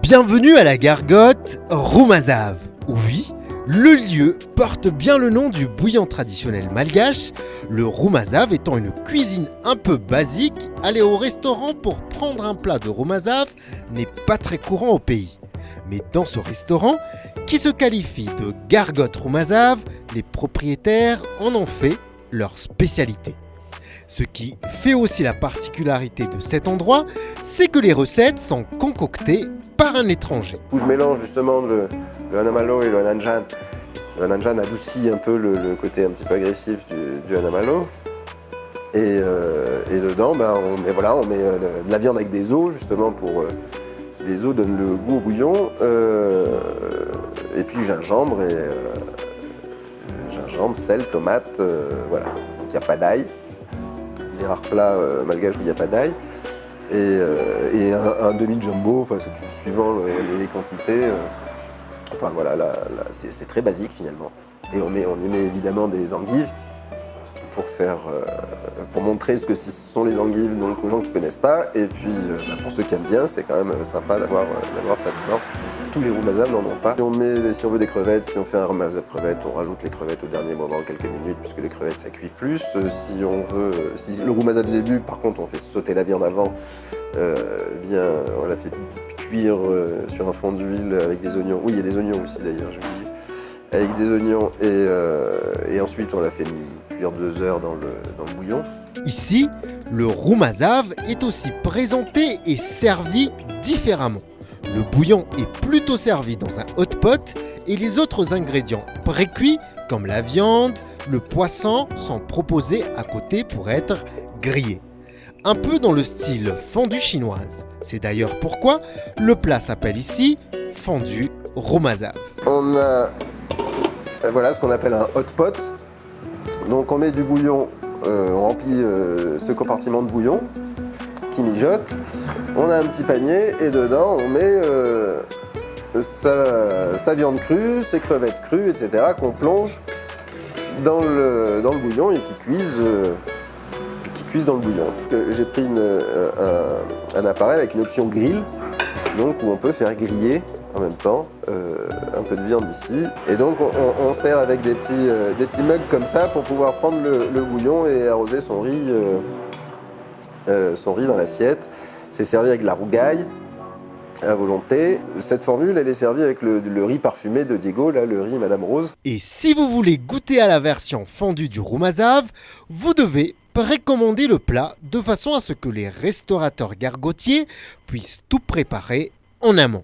Bienvenue à la Gargote Roumazav. Oui, le lieu porte bien le nom du bouillon traditionnel malgache, le roumazav étant une cuisine un peu basique. Aller au restaurant pour prendre un plat de roumazav n'est pas très courant au pays. Mais dans ce restaurant, qui se qualifie de Gargote Roumazav, les propriétaires en ont fait leur spécialité. Ce qui fait aussi la particularité de cet endroit, c'est que les recettes sont concoctées par un étranger. Où je mélange justement le anamalo et le ananjan. Le ananjan adoucit un peu le côté un petit peu agressif du anamalo. Et dedans, on met de la viande avec des os, justement pour... les os donnent le goût au bouillon. Et puis gingembre, sel, tomate, voilà. Donc il n'y a pas d'ail. Les rares plats malgaches où il n'y a pas d'ail. Et un demi-jumbo, c'est suivant les quantités. Enfin voilà, c'est très basique finalement. Et on y met évidemment des endives pour montrer ce que sont les endives donc aux gens qui ne connaissent pas. Et puis pour ceux qui aiment bien, c'est quand même sympa d'avoir ça dedans. Tous les roumazav n'en ont pas. Si on veut des crevettes, si on fait un roumazav crevettes, on rajoute les crevettes au dernier moment, quelques minutes, puisque les crevettes ça cuit plus. Si le roumazav zébu, par contre, on fait sauter la viande avant, on la fait cuire sur un fond d'huile avec des oignons. Oui, il y a des oignons aussi d'ailleurs, j'ai oublié. Avec des oignons et ensuite on la fait cuire 2 heures dans le bouillon. Ici, le roumazav est aussi présenté et servi différemment. Le bouillon est plutôt servi dans un hot pot et les autres ingrédients pré-cuits comme la viande, le poisson sont proposés à côté pour être grillés. Un peu dans le style fondue chinoise. C'est d'ailleurs pourquoi le plat s'appelle ici fondue roumazav. On a ce qu'on appelle un hot pot. Donc on met du bouillon, on remplit ce compartiment de bouillon qui mijote. On a un petit panier et dedans on met sa viande crue, ses crevettes crues, etc. qu'on plonge dans le bouillon et qui cuisent dans le bouillon. J'ai pris un appareil avec une option grill, donc où on peut faire griller en même temps un peu de viande ici. Et donc on sert avec des petits mugs comme ça pour pouvoir prendre le bouillon et arroser son riz dans l'assiette. C'est servi avec de la rougaille à volonté. Cette formule, elle est servie avec le riz parfumé de Diego, là, le riz Madame Rose. Et si vous voulez goûter à la version fondue du roumazav, vous devez précommander le plat de façon à ce que les restaurateurs gargotiers puissent tout préparer en amont.